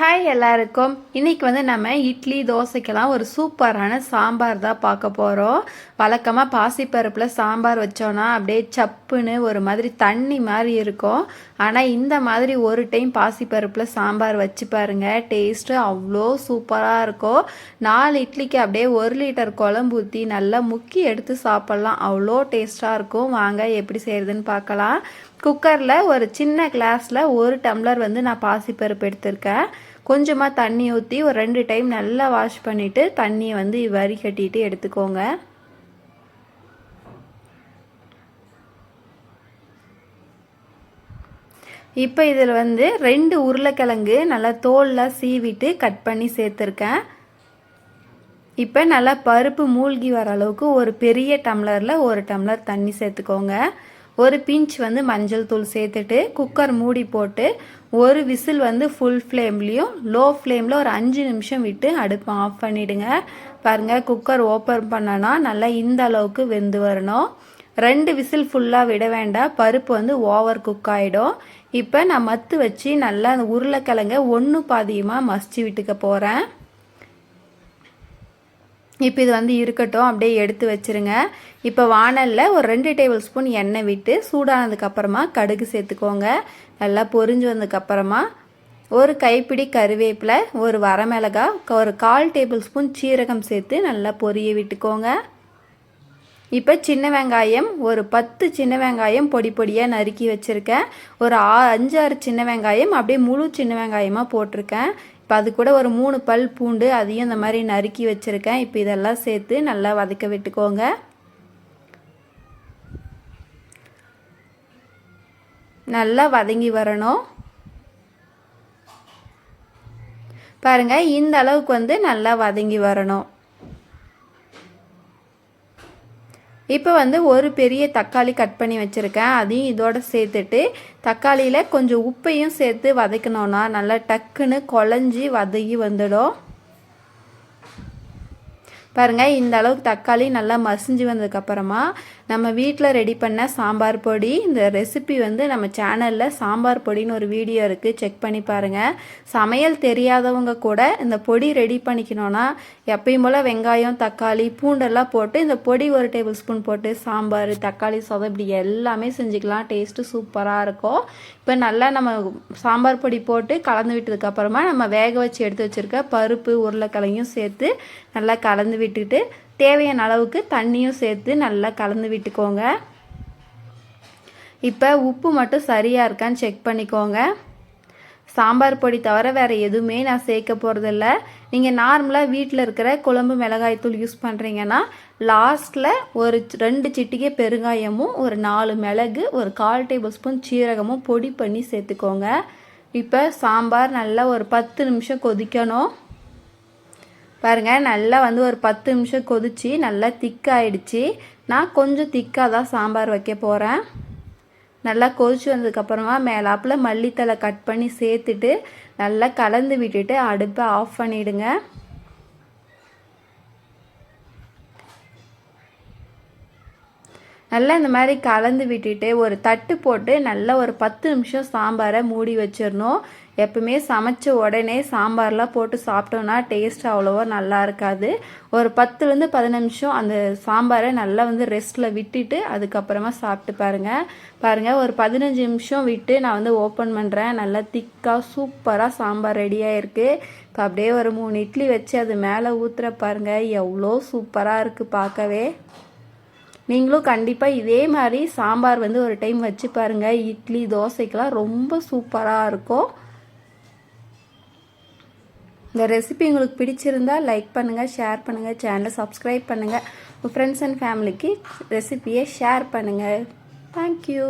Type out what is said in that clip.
Hi எல்லாருக்கும். இன்றைக்கி நம்ம இட்லி தோசைக்கெல்லாம் ஒரு சூப்பரான சாம்பார் தான் பார்க்க போகிறோம். வழக்கமாக பாசிப்பருப்பில் சாம்பார் வச்சோன்னா அப்படியே சப்புன்னு ஒரு மாதிரி தண்ணி மாதிரி இருக்கும். ஆனால் இந்த மாதிரி ஒரு டைம் பாசிப்பருப்பில் சாம்பார் வச்சு பாருங்கள், டேஸ்ட்டு அவ்வளோ சூப்பராக இருக்கும். 4 இட்லிக்கு அப்படியே 1 லிட்டர் குழம்பு ஊற்றி நல்லா முக்கி எடுத்து சாப்பிட்லாம், அவ்வளோ டேஸ்ட்டாக இருக்கும். வாங்க எப்படி செய்கிறதுன்னு பார்க்கலாம். குக்கரில் ஒரு சின்ன கிளாஸில் 1 டம்ளர் நான் பாசிப்பருப்பு எடுத்திருக்கேன். கொஞ்சமாக தண்ணி ஊற்றி ஒரு 2 டைம் நல்லா வாஷ் பண்ணிவிட்டு தண்ணியை வரி கட்டிட்டு எடுத்துக்கோங்க. இப்போ இதில் 2 உருளைக்கிழங்கு நல்லா தோல்லாம் சீவிட்டு கட் பண்ணி சேர்த்துருக்கேன். இப்போ நல்லா பருப்பு மூழ்கி வர அளவுக்கு ஒரு பெரிய டம்ளரில் 1 டம்ளர் தண்ணி சேர்த்துக்கோங்க. ஒரு பிஞ்ச் மஞ்சள் தூள் சேர்த்துட்டு குக்கர் மூடி போட்டு ஒரு விசில் ஃபுல் ஃப்ளேம்லேயும் லோ ஃப்ளேமில் ஒரு 5 நிமிஷம் விட்டு அடுப்பை ஆஃப் பண்ணிவிடுங்க. பாருங்கள், குக்கர் ஓப்பன் பண்ணனா நல்லா இந்த அளவுக்கு வெந்து வரணும். 2 விசில் ஃபுல்லாக விட வேண்டாம், பருப்பு ஓவர் குக் ஆகிடும். இப்போ நான் மத்து வச்சு நல்லா அந்த உருளைக்கிழங்க ஒன்று பாதியமாக மசிச்சு விட்டுக்க போகிறேன். இப்போ இது இருக்கட்டும், அப்படியே எடுத்து வச்சுருங்க. இப்போ வானலில் ஒரு 2 டேபிள் ஸ்பூன் எண்ணெய் விட்டு சூடானதுக்கப்புறமா கடுகு சேர்த்துக்கோங்க. நல்லா பொரிஞ்சு வந்ததுக்கப்புறமா ஒரு கைப்பிடி கருவேப்பிலை, ஒரு வரமிளகாய், ஒரு 1/4 டேபிள் ஸ்பூன் சீரகம் சேர்த்து நல்லா பொரிய விட்டுக்கோங்க. இப்போ சின்ன வெங்காயம் ஒரு 10 சின்ன வெங்காயம் பொடி பொடியாக நறுக்கி வச்சுருக்கேன். ஒரு 5-6 சின்ன வெங்காயம் அப்படியே முழு சின்ன வெங்காயமாக போட்டிருக்கேன். இப்போ அது கூட ஒரு 3 பல் பூண்டு அதையும் இந்த மாதிரி நறுக்கி வச்சுருக்கேன். இப்போ இதெல்லாம் சேர்த்து நல்லா வதக்க விட்டுக்கோங்க. நல்லா வதங்கி வரணும். பாருங்கள், இந்த அளவுக்கு நல்லா வதங்கி வரணும். இப்போ ஒரு பெரிய தக்காளி கட் பண்ணி வச்சுருக்கேன், அதையும் இதோடு சேர்த்துட்டு தக்காளியில் கொஞ்சம் உப்பையும் சேர்த்து வதக்கணுன்னா நல்லா டக்குன்னு குழஞ்சி வதங்கி வந்துடும். பாருங்கள், இந்த அளவுக்கு தக்காளி நல்லா மசிஞ்சு வந்ததுக்கப்புறமா நம்ம வீட்டில் ரெடி பண்ண சாம்பார் பொடி, இந்த ரெசிபி நம்ம சேனலில் சாம்பார் பொடின்னு ஒரு வீடியோ இருக்குது, செக் பண்ணி பாருங்கள். சமையல் தெரியாதவங்க கூட இந்த பொடி ரெடி பண்ணிக்கணுன்னா எப்பயும் போல் வெங்காயம் தக்காளி பூண்டெல்லாம் போட்டு இந்த பொடி 1 டேபிள் ஸ்பூன் போட்டு சாம்பார் தக்காளி சாதம் இப்படி எல்லாமே செஞ்சுக்கலாம், டேஸ்ட்டு சூப்பராக இருக்கும். இப்போ நல்லா நம்ம சாம்பார் பொடி போட்டு கலந்து விட்டதுக்கப்புறமா நம்ம வேக வச்சு எடுத்து வச்சுருக்க பருப்பு உருளைக்கிழங்கையும் சேர்த்து நல்லா கலந்து விட்டுட்டு தேவையான அளவுக்கு தண்ணியும் சேர்த்து நல்லா கலந்து விட்டுக்கோங்க. இப்போ உப்பு மட்டும் சரியாக இருக்கான்னு செக் பண்ணிக்கோங்க. சாம்பார் பொடி தவிர வேறு எதுவுமே நான் சேர்க்க போகிறதில்ல. நீங்கள் நார்மலாக வீட்டில் இருக்கிற குழம்பு மிளகாய்த்தூள் யூஸ் பண்ணுறீங்கன்னா லாஸ்ட்டில் ஒரு 2 சிட்டிகை பெருங்காயமும் ஒரு 4 மிளகு ஒரு 1/4 டேபிள் ஸ்பூன் சீரகமும் பொடி பண்ணி சேர்த்துக்கோங்க. இப்போ சாம்பார் நல்லா ஒரு 10 நிமிஷம் கொதிக்கணும். பாருங்கள், நல்லா ஒரு 10 நிமிஷம் கொதிச்சு நல்லா திக்காயிடுச்சு. நான் கொஞ்சம் திக்காக தான் சாம்பார் வைக்க போகிறேன். நல்லா கொதிச்சு வந்ததுக்கப்புறமா மேலாப்பில் மல்லித்தலை கட் பண்ணி சேர்த்துட்டு நல்லா கலந்து விட்டுட்டு அடுப்பை ஆஃப் பண்ணிவிடுங்க. நல்லா இந்த மாதிரி கலந்து விட்டுட்டு ஒரு தட்டு போட்டு நல்லா ஒரு 10 நிமிஷம் சாம்பாரை மூடி வச்சிடணும். எப்பவுமே சமைச்ச உடனே சாம்பார்லாம் போட்டு சாப்பிட்டோன்னா டேஸ்ட் அவ்வளோவா நல்லா இருக்காது. ஒரு 10லேருந்து 15 நிமிஷம் அந்த சாம்பாரை நல்லா ரெஸ்ட்டில் விட்டுட்டு அதுக்கப்புறமா சாப்பிட்டு பாருங்கள். ஒரு 15 நிமிஷம் விட்டு நான் ஓப்பன் பண்ணுறேன். நல்லா திக்காக சூப்பராக சாம்பார் ரெடியாக இருக்குது. இப்போ அப்படியே ஒரு 3 இட்லி வச்சு அது மேலே ஊற்றுற பாருங்கள், எவ்வளோ சூப்பராக இருக்குது பார்க்கவே. நீங்களும் கண்டிப்பாக இதே மாதிரி சாம்பார் ஒரு டைம் வச்சு பாருங்கள், இட்லி தோசைக்கெலாம் ரொம்ப சூப்பராக இருக்கும். இந்த ரெசிபி உங்களுக்கு பிடிச்சிருந்தால் லைக் பண்ணுங்கள், ஷேர் பண்ணுங்கள், சேனலை சப்ஸ்கிரைப் பண்ணுங்கள், உங்கள் ஃப்ரெண்ட்ஸ் அண்ட் ஃபேமிலிக்கு ரெசிபியை ஷேர் பண்ணுங்கள். தேங்க்யூ.